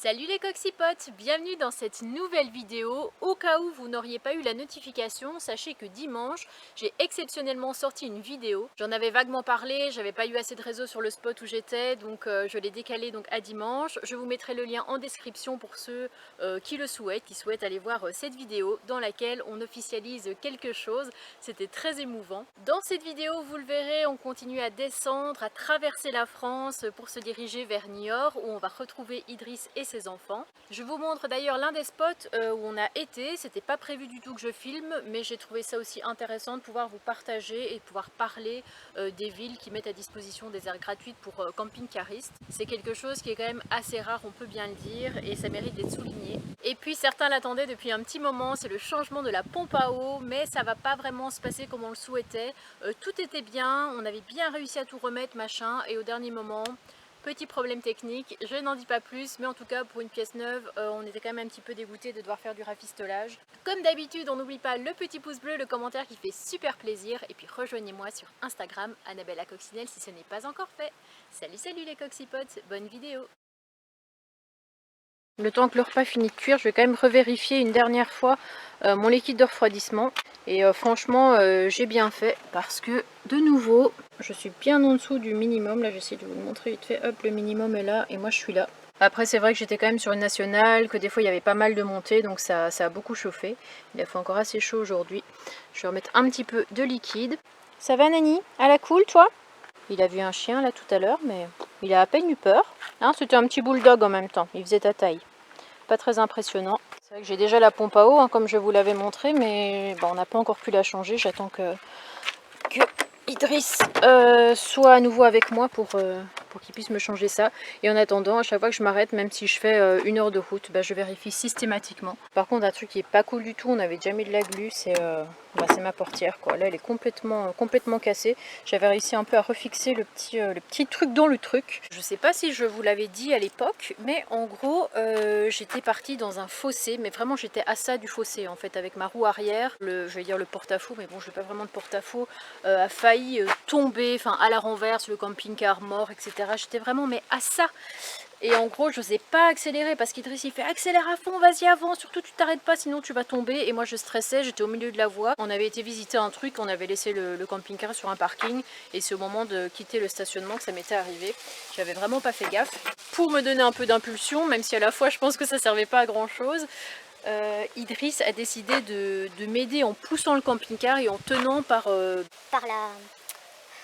Salut les coxipotes, bienvenue dans cette nouvelle vidéo. Au cas où vous n'auriez pas eu la notification, sachez que dimanche, j'ai exceptionnellement sorti une vidéo. J'en avais vaguement parlé, j'avais pas eu assez de réseau sur le spot où j'étais, donc je l'ai décalé donc à dimanche. Je vous mettrai le lien en description pour ceux qui le souhaitent, qui souhaitent aller voir cette vidéo dans laquelle on officialise quelque chose. C'était très émouvant. Dans cette vidéo, vous le verrez, on continue à descendre, à traverser la France pour se diriger vers Niort où on va retrouver Idriss et ses enfants. Je vous montre d'ailleurs l'un des spots où on a été. C'était pas prévu du tout que je filme, mais j'ai trouvé ça aussi intéressant de pouvoir vous partager et de pouvoir parler des villes qui mettent à disposition des aires gratuites pour camping-caristes. C'est quelque chose qui est quand même assez rare, on peut bien le dire, et ça mérite d'être souligné. Et puis certains l'attendaient depuis un petit moment, c'est le changement de la pompe à eau, mais ça va pas vraiment se passer comme on le souhaitait. Tout était bien, on avait bien réussi à tout remettre, machin, et au dernier moment, petit problème technique, je n'en dis pas plus, mais en tout cas pour une pièce neuve, on était quand même un petit peu dégoûté de devoir faire du rafistolage. Comme d'habitude, on n'oublie pas le petit pouce bleu, le commentaire qui fait super plaisir, et puis rejoignez-moi sur Instagram, Annabelle la Coccinelle, si ce n'est pas encore fait. Salut les coxipotes, bonne vidéo. Le temps que le repas finit de cuire, je vais quand même revérifier une dernière fois mon liquide de refroidissement. Et franchement, j'ai bien fait parce que, de nouveau, je suis bien en dessous du minimum. Là, j'essaie de vous le montrer vite fait. Hop, le minimum est là et moi, je suis là. Après, c'est vrai que j'étais quand même sur une nationale, que des fois, il y avait pas mal de montées, donc ça a beaucoup chauffé. Il a fait encore assez chaud aujourd'hui. Je vais remettre un petit peu de liquide. Ça va, Nani? À la cool, toi? Il a vu un chien là tout à l'heure, mais il a à peine eu peur. Hein, c'était un petit bulldog en même temps, il faisait ta taille. Pas très impressionnant. C'est vrai que j'ai déjà la pompe à eau, hein, comme je vous l'avais montré, mais bon, on n'a pas encore pu la changer. J'attends que Idriss soit à nouveau avec moi pour qu'il puisse me changer ça. Et en attendant, à chaque fois que je m'arrête, même si je fais 1 heure de route, bah, je vérifie systématiquement. Par contre, un truc qui est pas cool du tout, on avait déjà mis de la glu, c'est ma portière, quoi. Là, elle est complètement cassée. J'avais réussi un peu à refixer le petit truc dans le truc. Je sais pas si je vous l'avais dit à l'époque, mais en gros, j'étais partie dans un fossé, mais vraiment j'étais à ça du fossé en fait, avec ma roue arrière, je vais dire le porte-à-faux, mais bon, je n'ai pas vraiment de porte-à-faux, a failli tomber, enfin à la renverse, le camping-car mort, etc. J'étais vraiment mais à ça. Et en gros, je n'osais pas accélérer parce qu'Idriss il fait accélère à fond, vas-y avance, surtout tu t'arrêtes pas sinon tu vas tomber. Et moi je stressais, j'étais au milieu de la voie. On avait été visiter un truc, on avait laissé le camping-car sur un parking. Et c'est au moment de quitter le stationnement que ça m'était arrivé. J'avais vraiment pas fait gaffe. Pour me donner un peu d'impulsion, même si à la fois je pense que ça servait pas à grand chose, Idriss a décidé de m'aider en poussant le camping-car et en tenant par la...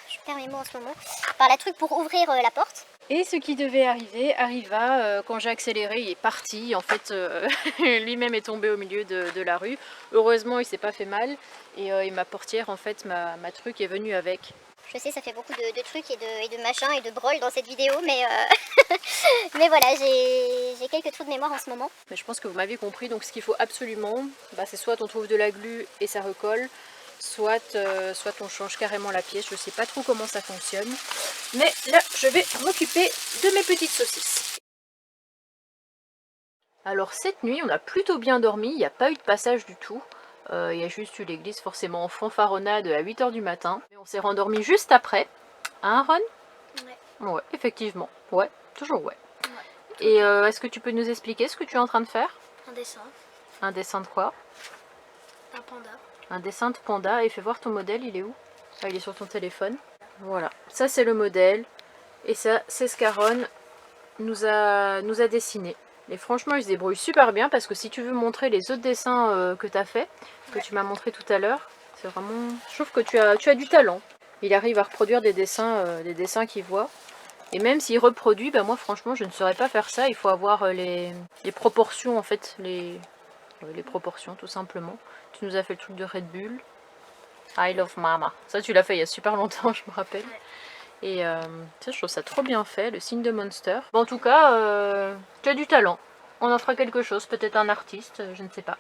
Je perds mes mots en ce moment. Par la truc pour ouvrir la porte. Et ce qui devait arriver arriva. Quand j'ai accéléré, il est parti. En fait, lui-même est tombé au milieu de la rue. Heureusement, il s'est pas fait mal. Et ma portière, en fait, ma truc est venue avec. Je sais, ça fait beaucoup de trucs et de machins et de brol dans cette vidéo, mais, mais voilà, j'ai quelques trous de mémoire en ce moment. Mais je pense que vous m'avez compris, donc ce qu'il faut absolument, bah, c'est soit on trouve de la glu et ça recolle, soit on change carrément la pièce. Je sais pas trop comment ça fonctionne, mais là je vais m'occuper de mes petites saucisses. Alors cette nuit on a plutôt bien dormi, il n'y a pas eu de passage du tout. Il y a juste eu l'église forcément en fanfaronnade à 8 h du matin. Et on s'est rendormi juste après. Hein Ron? Ouais. Ouais, effectivement. Ouais, toujours ouais. Ouais. Et est-ce que tu peux nous expliquer ce que tu es en train de faire? Un dessin. Un dessin de quoi? Un panda. Un dessin de panda. Et fais voir ton modèle, il est où? Ah, il est sur ton téléphone. Voilà, ça c'est le modèle. Et ça, c'est ce qu'Aaron nous a dessiné. Et franchement, il se débrouille super bien parce que si tu veux montrer les autres dessins que tu as fait, que tu m'as montré tout à l'heure, c'est vraiment... Je trouve que tu as du talent. Il arrive à reproduire des dessins qu'il voit. Et même s'il reproduit, bah moi franchement, je ne saurais pas faire ça. Il faut avoir les proportions en fait, les proportions tout simplement. Tu nous as fait le truc de Red Bull. I love mama. Ça, tu l'as fait il y a super longtemps, je me rappelle. Et ça, je trouve ça trop bien fait, le signe de Monster. Bon, en tout cas, tu as du talent. On en fera quelque chose, peut-être un artiste, je ne sais pas.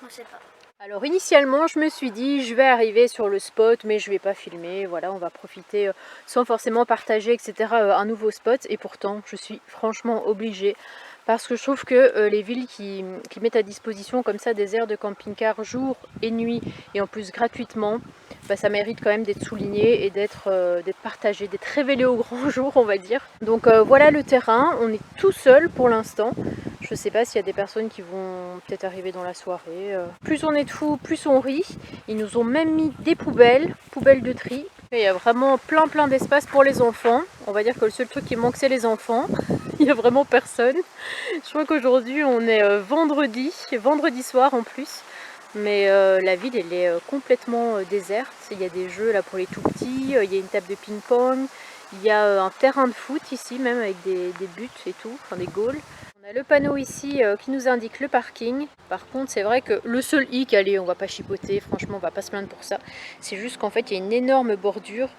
On sait pas. Alors initialement, je me suis dit, je vais arriver sur le spot, mais je vais pas filmer. Voilà, on va profiter sans forcément partager, etc. Un nouveau spot. Et pourtant, je suis franchement obligée. Parce que je trouve que les villes qui mettent à disposition comme ça des aires de camping-car jour et nuit, et en plus gratuitement, bah, ça mérite quand même d'être souligné et d'être partagé, d'être révélé au grand jour, on va dire. Donc voilà le terrain, on est tout seul pour l'instant. Je sais pas s'il y a des personnes qui vont peut-être arriver dans la soirée. Plus on est de fous, plus on rit. Ils nous ont même mis des poubelles de tri. Et il y a vraiment plein d'espace pour les enfants. On va dire que le seul truc qui manque c'est les enfants. Il n'y a vraiment personne. Je crois qu'aujourd'hui on est vendredi soir en plus. Mais la ville elle est complètement déserte. Il y a des jeux là pour les tout petits, il y a une table de ping-pong, il y a un terrain de foot ici même avec des buts et tout, enfin des goals. On a le panneau ici qui nous indique le parking. Par contre c'est vrai que le seul hic, allez on va pas chipoter, franchement on va pas se plaindre pour ça. C'est juste qu'en fait il y a une énorme bordure.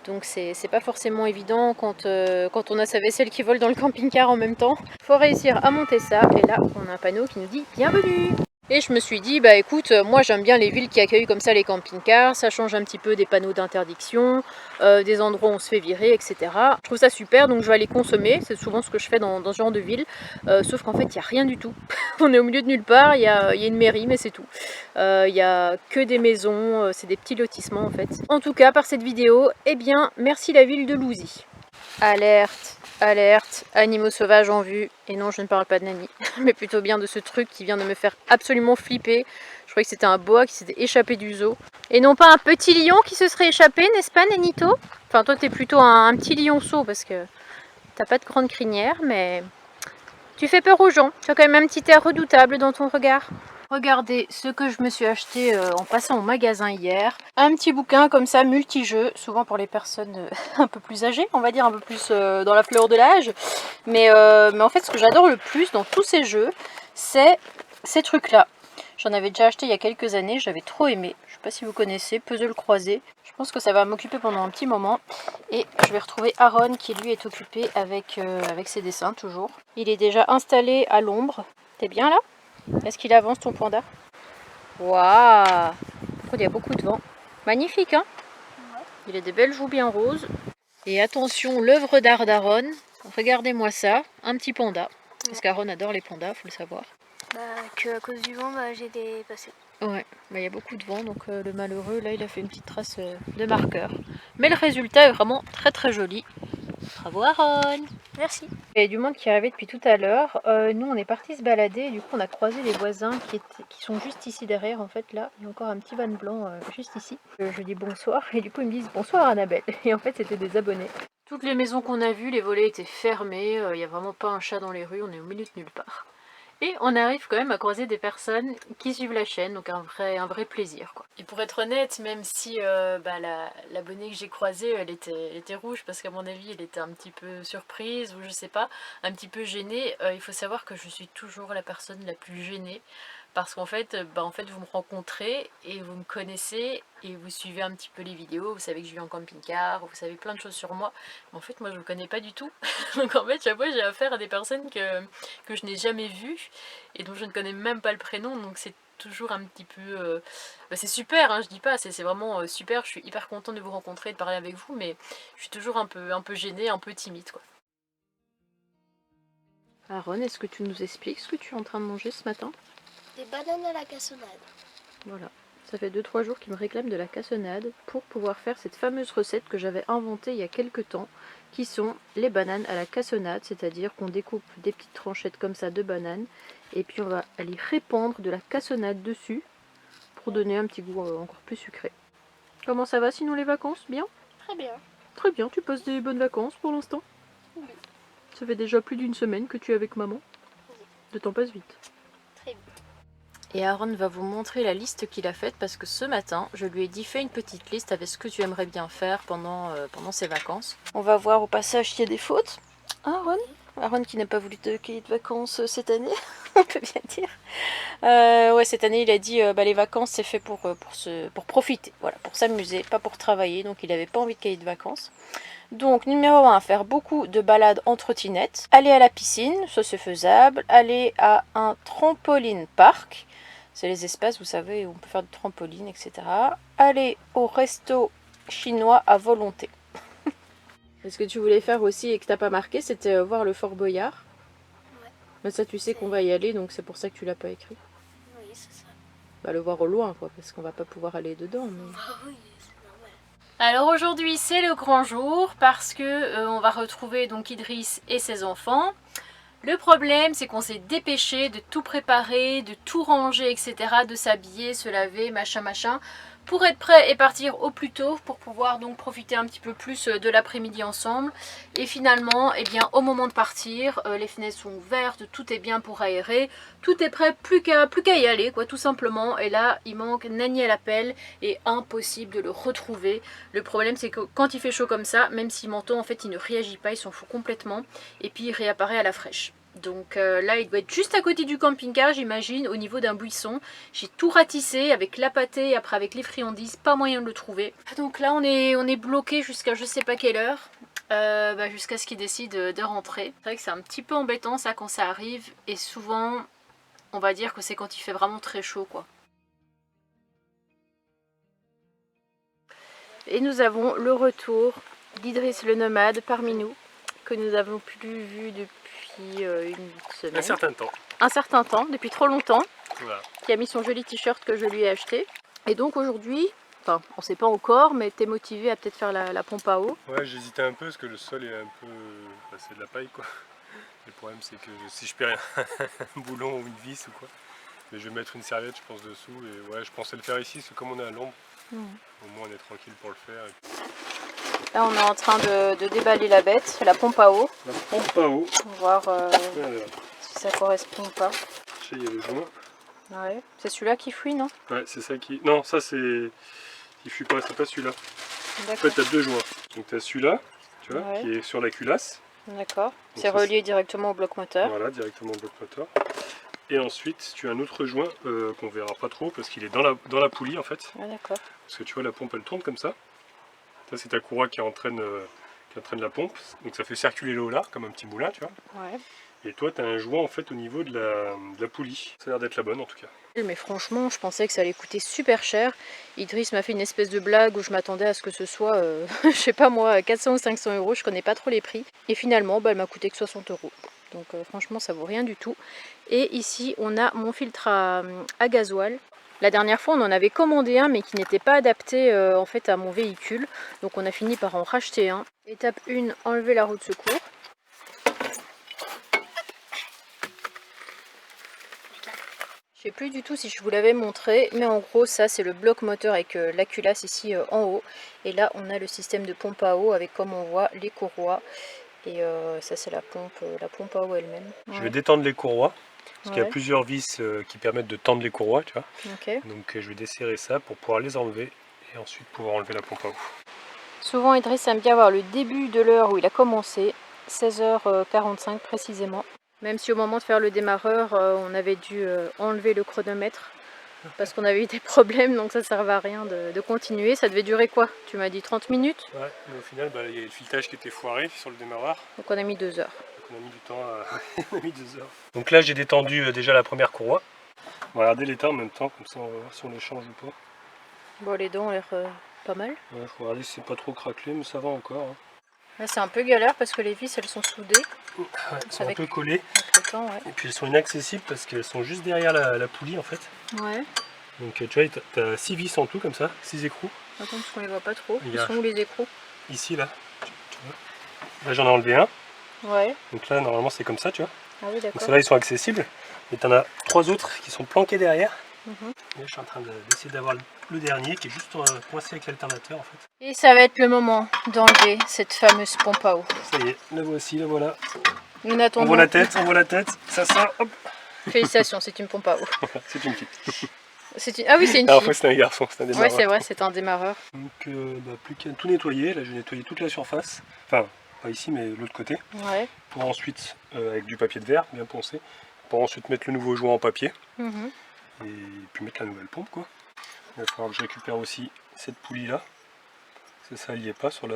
Donc c'est pas forcément évident quand on a sa vaisselle qui vole dans le camping-car en même temps. Faut réussir à monter ça et là on a un panneau qui nous dit bienvenue. Et je me suis dit, bah écoute, moi j'aime bien les villes qui accueillent comme ça les camping-cars, ça change un petit peu des panneaux d'interdiction, des endroits où on se fait virer, etc. Je trouve ça super, donc je vais aller consommer, c'est souvent ce que je fais dans ce genre de ville, sauf qu'en fait il n'y a rien du tout. On est au milieu de nulle part, il y a une mairie, mais c'est tout. Il n'y a que des maisons, c'est des petits lotissements en fait. En tout cas, par cette vidéo, eh bien, merci la ville de Louzy. Alerte, alerte, animaux sauvages en vue. Et non, je ne parle pas de Nani, mais plutôt bien de ce truc qui vient de me faire absolument flipper. Je croyais que c'était un boa qui s'était échappé du zoo. Et non pas un petit lion qui se serait échappé, n'est-ce pas Nanito? Enfin toi t'es plutôt un petit lionceau parce que t'as pas de grande crinière, mais tu fais peur aux gens. Tu as quand même un petit air redoutable dans ton regard. Regardez ce que je me suis acheté en passant au magasin hier. Un petit bouquin comme ça, multi-jeux, souvent pour les personnes un peu plus âgées, on va dire, un peu plus dans la fleur de l'âge. Mais en fait, ce que j'adore le plus dans tous ces jeux, c'est ces trucs-là. J'en avais déjà acheté il y a quelques années, j'avais trop aimé. Je sais pas si vous connaissez, Puzzle Croisé. Je pense que ça va m'occuper pendant un petit moment. Et je vais retrouver Aaron qui lui est occupé avec ses dessins toujours. Il est déjà installé à l'ombre. T'es bien là? Est-ce qu'il avance ton panda? Waouh! Il y a beaucoup de vent. Magnifique, hein? Ouais. Il a des belles joues bien roses. Et attention, l'œuvre d'art d'Aaron. Regardez-moi ça, un petit panda. Parce qu'Aaron adore les pandas, faut le savoir. Bah, que à cause du vent, bah, j'ai dépassé. Ouais, il y a beaucoup de vent, donc le malheureux, là, il a fait une petite trace de marqueur. Mais le résultat est vraiment très joli. Bravo Aaron! Merci. Il y a du monde qui est arrivé depuis tout à l'heure. Nous, on est parti se balader et du coup, on a croisé les voisins qui sont juste ici derrière. En fait, là, il y a encore un petit van blanc juste ici. Je dis bonsoir et du coup, ils me disent bonsoir Annabelle. Et en fait, c'était des abonnés. Toutes les maisons qu'on a vues, les volets étaient fermés. Il n'y a vraiment pas un chat dans les rues. On est au milieu de nulle part. Et on arrive quand même à croiser des personnes qui suivent la chaîne, donc un vrai plaisir quoi. Et pour être honnête, même si l'abonnée que j'ai croisée, elle était rouge parce qu'à mon avis elle était un petit peu surprise ou je sais pas, un petit peu gênée, il faut savoir que je suis toujours la personne la plus gênée. Parce qu'en fait, vous me rencontrez et vous me connaissez et vous suivez un petit peu les vidéos, vous savez que je vis en camping-car, vous savez plein de choses sur moi. Mais en fait, moi je ne vous connais pas du tout. Donc en fait, chaque fois j'ai affaire à des personnes que je n'ai jamais vues et dont je ne connais même pas le prénom. Donc c'est toujours un petit peu... c'est super, hein, je dis pas, c'est vraiment super. Je suis hyper contente de vous rencontrer et de parler avec vous, mais je suis toujours un peu gênée, un peu timide quoi. Aaron, est-ce que tu nous expliques ce que tu es en train de manger ce matin? Des bananes à la cassonade. Voilà, ça fait 2-3 jours qu'il me réclame de la cassonade pour pouvoir faire cette fameuse recette que j'avais inventée il y a quelques temps, qui sont les bananes à la cassonade, c'est-à-dire qu'on découpe des petites tranchettes comme ça de bananes, et puis on va aller répandre de la cassonade dessus pour donner un petit goût encore plus sucré. Comment ça va sinon les vacances? Bien? Très bien. Très bien, tu passes des bonnes vacances pour l'instant? Oui. Ça fait déjà plus d'une semaine que tu es avec maman. Oui. Le temps passe vite. Très bien. Et Aaron va vous montrer la liste qu'il a faite parce que ce matin, je lui ai dit fais une petite liste avec ce que tu aimerais bien faire pendant ces vacances. On va voir au passage s'il y a des fautes. Aaron? Aaron qui n'a pas voulu de cahier de vacances cette année, on peut bien dire. Ouais, cette année il a dit les vacances c'est fait pour profiter, voilà, pour s'amuser, pas pour travailler, donc il n'avait pas envie de cahier de vacances. Donc numéro 1, faire beaucoup de balades en trottinette, aller à la piscine, ça c'est faisable, aller à un trampoline park, c'est les espaces vous savez où on peut faire du trampoline, etc. Aller au resto chinois à volonté. Ce que tu voulais faire aussi et que t'as pas marqué, c'était voir le Fort Boyard. Ouais. Mais ça tu sais qu'on va y aller, donc c'est pour ça que tu l'as pas écrit. Oui, c'est ça. Bah le voir au loin quoi, parce qu'on va pas pouvoir aller dedans. Mais... Bah oui, c'est normal. Alors aujourd'hui c'est le grand jour parce que on va retrouver donc Idriss et ses enfants. Le problème, c'est qu'on s'est dépêché de tout préparer, de tout ranger, etc., de s'habiller, se laver, machin, machin, pour être prêt et partir au plus tôt, pour pouvoir donc profiter un petit peu plus de l'après-midi ensemble. Et finalement, eh bien, au moment de partir, les fenêtres sont ouvertes, tout est bien pour aérer, tout est prêt, plus qu'à y aller, quoi, tout simplement. Et là, il manque Nani à l'appel et impossible de le retrouver. Le problème, c'est que quand il fait chaud comme ça, même si Manteau, en fait, il ne réagit pas, il s'en fout complètement, et puis il réapparaît à la fraîche. Donc là, il doit être juste à côté du camping-car, j'imagine, au niveau d'un buisson. J'ai tout ratissé avec la pâtée, après avec les friandises, pas moyen de le trouver. Donc là, on est bloqué jusqu'à je sais pas quelle heure, jusqu'à ce qu'il décide de rentrer. C'est vrai que c'est un petit peu embêtant ça quand ça arrive, et souvent, on va dire que c'est quand il fait vraiment très chaud, quoi. Et nous avons le retour d'Idriss le nomade parmi nous, que nous avons plus vu depuis une semaine. Un certain temps, depuis trop longtemps. Voilà. Qui a mis son joli t-shirt que je lui ai acheté. Et donc aujourd'hui, enfin on sait pas encore, mais t'es motivé à peut-être faire la pompe à eau. Ouais, j'hésitais un peu parce que le sol est un peu... c'est de la paille quoi. Le problème c'est que si je perds un boulon ou une vis ou quoi, mais je vais mettre une serviette je pense dessous et ouais je pensais le faire ici parce que comme on est à l'ombre, au moins on est tranquille pour le faire. Et... Là on est en train de déballer la bête, la pompe à eau. La pompe à eau. On va voir si ça correspond ou pas. Je sais, il y a le joint. Ouais, c'est celui-là qui fuit, non? Ouais, c'est ça qui... Non, ça c'est... Il fuit pas, c'est pas celui-là. En fait, tu as deux joints. Donc tu as celui-là, tu vois, qui est sur la culasse. D'accord. C'est relié directement au bloc moteur. Voilà, directement au bloc moteur. Et ensuite, tu as un autre joint qu'on verra pas trop parce qu'il est dans la poulie en fait. Ah, d'accord. Parce que tu vois, la pompe elle tourne comme ça. Ça, c'est ta courroie qui entraîne la pompe. Donc ça fait circuler l'eau là, comme un petit moulin, tu vois. Ouais. Et toi, tu as un joint en fait au niveau de la poulie. Ça a l'air d'être la bonne en tout cas. Mais franchement, je pensais que ça allait coûter super cher. Idriss m'a fait une espèce de blague où je m'attendais à ce que ce soit, je sais pas moi, 400 ou 500 euros. Je connais pas trop les prix. Et finalement, elle m'a coûté que 60 euros. Donc franchement, ça vaut rien du tout. Et ici, on a mon filtre à gasoil. La dernière fois, on en avait commandé un, mais qui n'était pas adapté en fait à mon véhicule. Donc on a fini par en racheter un. Étape 1, enlever la roue de secours. Je sais plus du tout si je vous l'avais montré, mais en gros ça c'est le bloc moteur avec la culasse ici en haut. Et là on a le système de pompe à eau avec, comme on voit, les courroies. Et ça c'est la pompe à eau elle-même. Ouais. Je vais détendre les courroies, parce qu'il y a plusieurs vis qui permettent de tendre les courroies, tu vois. Okay. Donc je vais desserrer ça pour pouvoir les enlever et ensuite pouvoir enlever la pompe à eau. Souvent Idriss aime bien voir le début de l'heure où il a commencé, 16h45 précisément. Même si au moment de faire le démarreur, on avait dû enlever le chronomètre parce qu'on avait eu des problèmes, donc ça ne servait à rien de continuer. Ça devait durer quoi? Tu m'as dit 30 minutes? Ouais, mais au final, il y a le filetage qui était foiré sur le démarreur. Donc on a mis 2 heures. Donc on a mis du temps on a mis 2 heures. Donc là, j'ai détendu déjà la première courroie. On va regarder l'état en même temps, comme ça on va voir si on les change ou pas. Bon, les dents ont l'air pas mal. Ouais, faut regarder si c'est pas trop craquelé, mais ça va encore. Hein. Là c'est un peu galère parce que les vis elles sont soudées. Ouais, elles sont un peu collées. Avec le temps, ouais. Et puis elles sont inaccessibles parce qu'elles sont juste derrière la poulie en fait. Ouais. Donc tu vois, tu as 6 vis en tout comme ça, 6 écrous. Attends parce qu'on les voit pas trop. Ils sont où les écrous? Ici là. Tu vois. Là j'en ai enlevé un. Ouais. Donc là normalement c'est comme ça, tu vois. Ah oui, d'accord. Ceux-là ils sont accessibles. Et tu en as 3 autres qui sont planqués derrière. Là, je suis en train d'essayer d'avoir le dernier qui est juste coincé avec l'alternateur en fait. Et ça va être le moment d'enlever cette fameuse pompe à eau. Ça y est, la voici, la voilà. Nous attendons. On voit la tête, ça sort, hop. Félicitations, c'est une pompe à eau. C'est une fille. Ah oui, c'est une fille. Alors, c'est un garçon, c'est un démarreur. Ouais, c'est vrai, c'est un démarreur. Donc, plus qu'à tout nettoyer. Là, je vais nettoyer toute la surface. Enfin, pas ici, mais l'autre côté. Ouais. Pour ensuite, avec du papier de verre, bien poncé, pour ensuite mettre le nouveau joint en papier. Et puis mettre la nouvelle pompe, quoi. Il va falloir que je récupère aussi cette poulie-là. Ça n'y est pas sur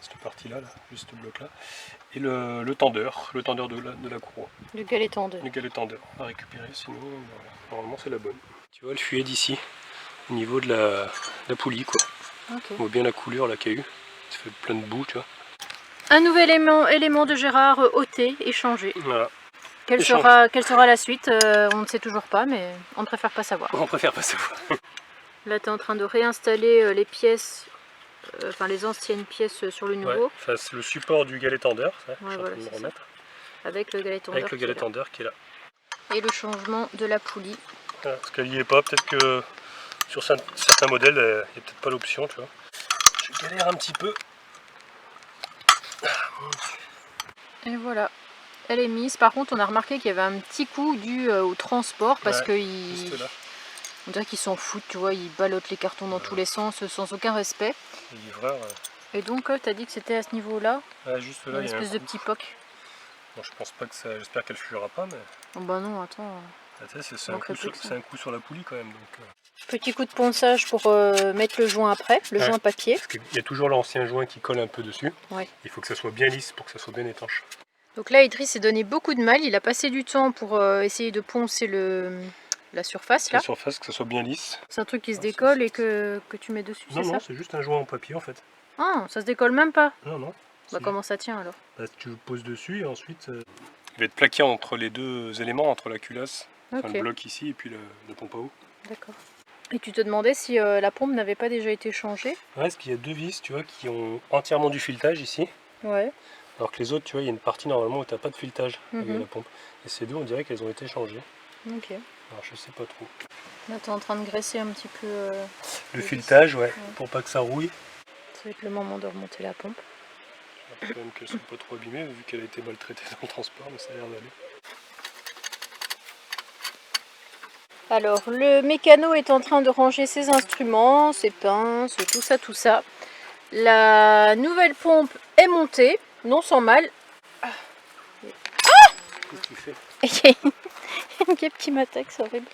cette partie-là, juste ce bloc-là. Et le tendeur de la courroie. Le galet tendeur. Le galet tendeur à récupérer, sinon voilà. Normalement c'est la bonne. Tu vois le fuyet d'ici, au niveau de la poulie, quoi. Okay. On voit bien la coulure là qu'il y a eu. Ça fait plein de boue, tu vois. Un nouvel élément de Gérard ôté et changé. Voilà. Quelle sera la suite? On ne sait toujours pas, mais on préfère pas savoir. On préfère pas savoir. Là, tu es en train de réinstaller les pièces, enfin les anciennes pièces sur le nouveau. Ouais, c'est le support du galet tendeur, ça, Ouais, je suis en voilà, train de c'est le remettre. avec le galet tendeur. Avec le galet tendeur qui est là. Et le changement de la poulie. Voilà, parce qu'elle n'y est pas, peut-être que sur certains modèles, il n'y a peut-être pas l'option, tu vois. Je galère un petit peu. Et voilà, elle est mise. Par contre, on a remarqué qu'il y avait un petit coup dû au transport parce que on dirait qu'ils s'en foutent, tu vois, ils ballottent les cartons dans tous les sens sans aucun respect. Les livreurs. Et donc, tu as dit que c'était à ce niveau-là, juste là, une il y a espèce de petit poc. Bon, je pense pas que ça. J'espère qu'elle fuira pas, mais. Oh bah non, attends. C'est un coup sur la poulie quand même. Donc, Petit coup de ponçage pour mettre le joint après, le joint papier. Parce qu'il y a toujours l'ancien joint qui colle un peu dessus. Ouais. Il faut que ça soit bien lisse pour que ça soit bien étanche. Donc là, Idriss s'est donné beaucoup de mal. Il a passé du temps pour essayer de poncer la surface là. La surface, que ça soit bien lisse. C'est un truc qui se décolle et que tu mets dessus, c'est ça? Non, c'est juste un joint en papier en fait. Ah, ça se décolle même pas? Non. Bah comment ça tient alors? Tu le poses dessus et ensuite... Il va être plaqué entre les deux éléments, entre la culasse, enfin, le bloc ici et puis la pompe à eau. D'accord. Et tu te demandais si la pompe n'avait pas déjà été changée? Ouais, parce qu'il y a deux vis, tu vois, qui ont entièrement du filetage ici. Ouais. Alors que les autres, tu vois, il y a une partie normalement où tu n'as pas de filetage avec la pompe. Et ces deux, on dirait qu'elles ont été changées. Ok. Alors je sais pas trop. Là, tu es en train de graisser un petit peu le filetage, ouais, pour pas que ça rouille. Ça va être le moment de remonter la pompe. Quand même qu'elle soit pas trop abîmée vu qu'elle a été maltraitée dans le transport, mais ça a l'air d'aller. Alors le mécano est en train de ranger ses instruments, ses pinces, tout ça. La nouvelle pompe est montée, non sans mal. Qu'est-ce que tu fais? Il y a une guêpe qui m'attaque, c'est horrible.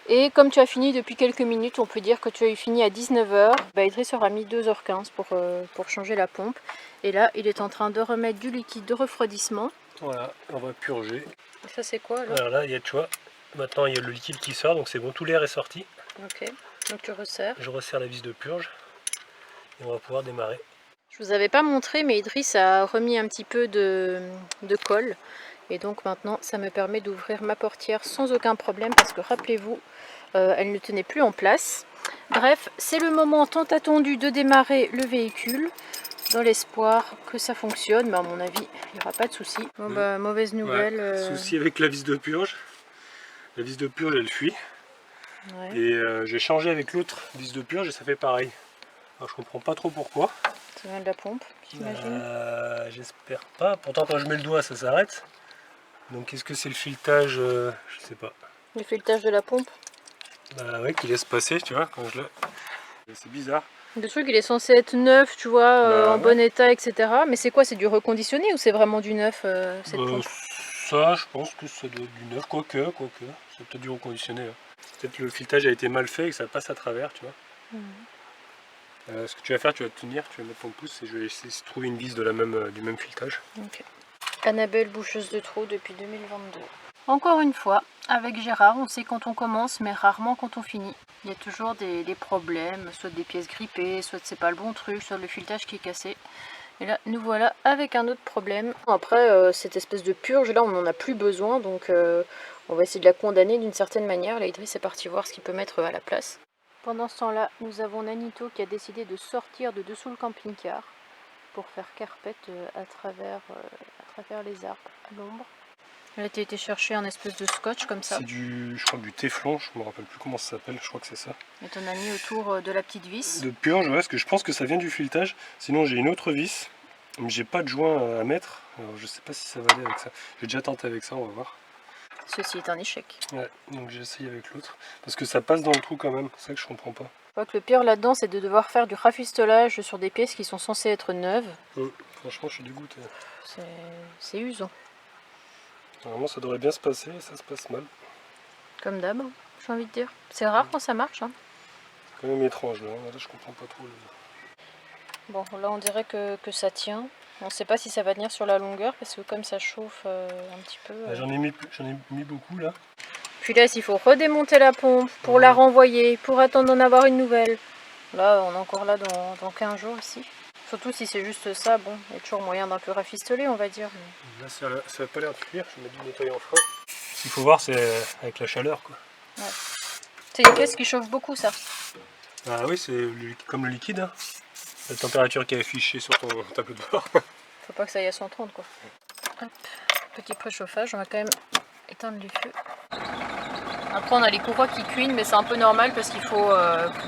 Et comme tu as fini depuis quelques minutes, on peut dire que tu as eu fini à 19h. Idriss aura mis 2h15 pour changer la pompe. Et là, il est en train de remettre du liquide de refroidissement. Voilà, on va purger. Et ça, c'est quoi alors? Alors là, il y a, tu vois, maintenant il y a le liquide qui sort, donc c'est bon, tout l'air est sorti. Ok, donc tu resserres. Je resserre la vis de purge et on va pouvoir démarrer. Je vous avais pas montré, mais Idriss a remis un petit peu de colle. Et donc maintenant, ça me permet d'ouvrir ma portière sans aucun problème parce que rappelez-vous, elle ne tenait plus en place. Bref, c'est le moment tant attendu de démarrer le véhicule dans l'espoir que ça fonctionne. Mais à mon avis, il n'y aura pas de souci. Bon bah, mauvaise nouvelle. Ouais, souci avec la vis de purge. La vis de purge, elle fuit. Ouais. Et j'ai changé avec l'autre vis de purge et ça fait pareil. Alors je comprends pas trop pourquoi. Ça vient de la pompe, j'imagine. J'espère pas. Pourtant quand je mets le doigt, ça s'arrête. Donc est-ce que c'est le filetage? Je sais pas. Le filetage de la pompe. Bah ouais, qui laisse passer, tu vois, quand je le... C'est bizarre. Le truc, il est censé être neuf, tu vois, en bon état, etc. Mais c'est quoi? C'est du reconditionné ou c'est vraiment du neuf, cette pompe? Ça, je pense que ça doit être du neuf, quoique. C'est peut-être du reconditionné. Hein. Peut-être le filetage a été mal fait et que ça passe à travers, tu vois. Ce que tu vas faire, tu vas te tenir, tu vas mettre ton pouce et je vais essayer de trouver une vis de du même filetage. Ok. Annabelle, boucheuse de trous depuis 2022. Encore une fois, avec Gérard, on sait quand on commence, mais rarement quand on finit. Il y a toujours des problèmes, soit des pièces grippées, soit c'est pas le bon truc, soit le filetage qui est cassé. Et là, nous voilà avec un autre problème. Après, cette espèce de purge, là, on n'en a plus besoin, donc on va essayer de la condamner d'une certaine manière. Là, Idriss est parti voir ce qu'il peut mettre à la place. Pendant ce temps-là, nous avons Nanito qui a décidé de sortir de dessous le camping-car pour faire carpette à travers les arbres à l'ombre. Elle a été chercher un espèce de scotch comme ça. C'est je crois du téflon, je me rappelle plus comment ça s'appelle, je crois que c'est ça. Et t'en as mis autour de la petite vis. De purge, ouais, parce que je pense que ça vient du filetage. Sinon j'ai une autre vis, mais j'ai pas de joint à mettre. Alors je sais pas si ça va aller avec ça. J'ai déjà tenté avec ça, on va voir. Ceci est un échec. Ouais, donc j'ai essayé avec l'autre. Parce que ça passe dans le trou quand même, c'est ça que je comprends pas. Je crois que le pire là-dedans, c'est de devoir faire du rafistolage sur des pièces qui sont censées être neuves. Franchement, je suis dégoûté. C'est usant. Normalement, ça devrait bien se passer et ça se passe mal. Comme d'hab, j'ai envie de dire. C'est rare quand ça marche. Hein. C'est quand même étrange là, je comprends pas trop. Bon, là on dirait que ça tient. On ne sait pas si ça va tenir sur la longueur parce que comme ça chauffe un petit peu. J'en ai mis beaucoup là. Puis là, s'il faut redémonter la pompe pour la renvoyer, pour attendre d'en avoir une nouvelle. Là, on est encore là dans 15 jours ici. Surtout si c'est juste ça, bon, il y a toujours moyen d'un peu rafistoler, on va dire. Mais... Là, ça n'a pas l'air de cuire, je mets du nettoyant froid. Ce qu'il faut voir, c'est avec la chaleur, quoi. Ouais. C'est une pièce qui chauffe beaucoup, ça. Ah oui, c'est comme le liquide, hein. La température qui est affichée sur ton tableau de bord. Faut pas que ça aille à 130, quoi. Hop. petit préchauffage. On va quand même éteindre les feux. Après on a les courroies qui cuisent, mais c'est un peu normal parce qu'il faut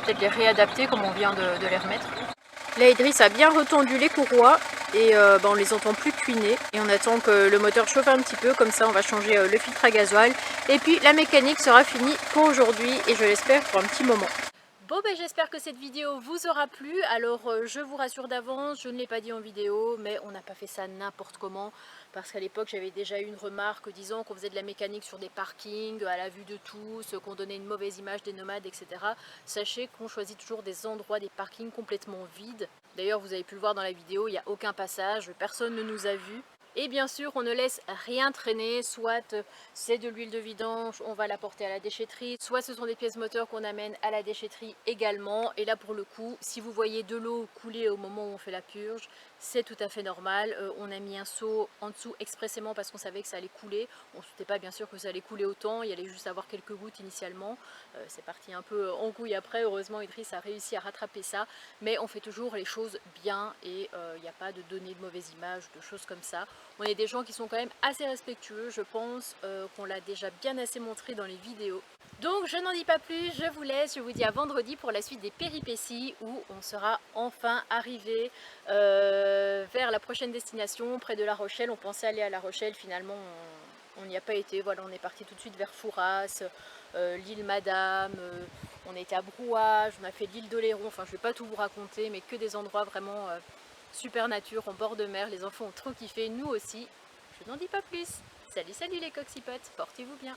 peut-être les réadapter comme on vient de les remettre. Là Idriss a bien retendu les courroies et on les entend plus cuiner. Et on attend que le moteur chauffe un petit peu, comme ça on va changer le filtre à gasoil. Et puis la mécanique sera finie pour aujourd'hui et je l'espère pour un petit moment. Bon ben j'espère que cette vidéo vous aura plu. Alors je vous rassure d'avance, je ne l'ai pas dit en vidéo, mais on n'a pas fait ça n'importe comment. Parce qu'à l'époque j'avais déjà eu une remarque disant qu'on faisait de la mécanique sur des parkings, à la vue de tous, qu'on donnait une mauvaise image des nomades, etc. Sachez qu'on choisit toujours des endroits, des parkings complètement vides. D'ailleurs vous avez pu le voir dans la vidéo, il n'y a aucun passage, personne ne nous a vus. Et bien sûr, on ne laisse rien traîner, soit c'est de l'huile de vidange, on va la porter à la déchetterie, soit ce sont des pièces moteurs qu'on amène à la déchetterie également. Et là pour le coup, si vous voyez de l'eau couler au moment où on fait la purge, c'est tout à fait normal. On a mis un seau en dessous expressément parce qu'on savait que ça allait couler. On ne se doutait pas bien sûr que ça allait couler autant, il y allait juste avoir quelques gouttes initialement. C'est parti un peu en couille après, heureusement Idriss a réussi à rattraper ça. Mais on fait toujours les choses bien et il n'y a pas de donner de mauvaise image, de choses comme ça. On est des gens qui sont quand même assez respectueux, je pense qu'on l'a déjà bien assez montré dans les vidéos. Donc je n'en dis pas plus, je vous laisse, je vous dis à vendredi pour la suite des péripéties où on sera enfin arrivé vers la prochaine destination, près de La Rochelle. On pensait aller à La Rochelle, finalement on n'y a pas été. Voilà, on est parti tout de suite vers Fouras, l'île Madame, on était à Brouage, on a fait l'île d'Oléron, enfin je ne vais pas tout vous raconter, mais que des endroits vraiment super nature, en bord de mer. Les enfants ont trop kiffé, nous aussi. Je n'en dis pas plus. Salut, salut les coxipotes, portez-vous bien.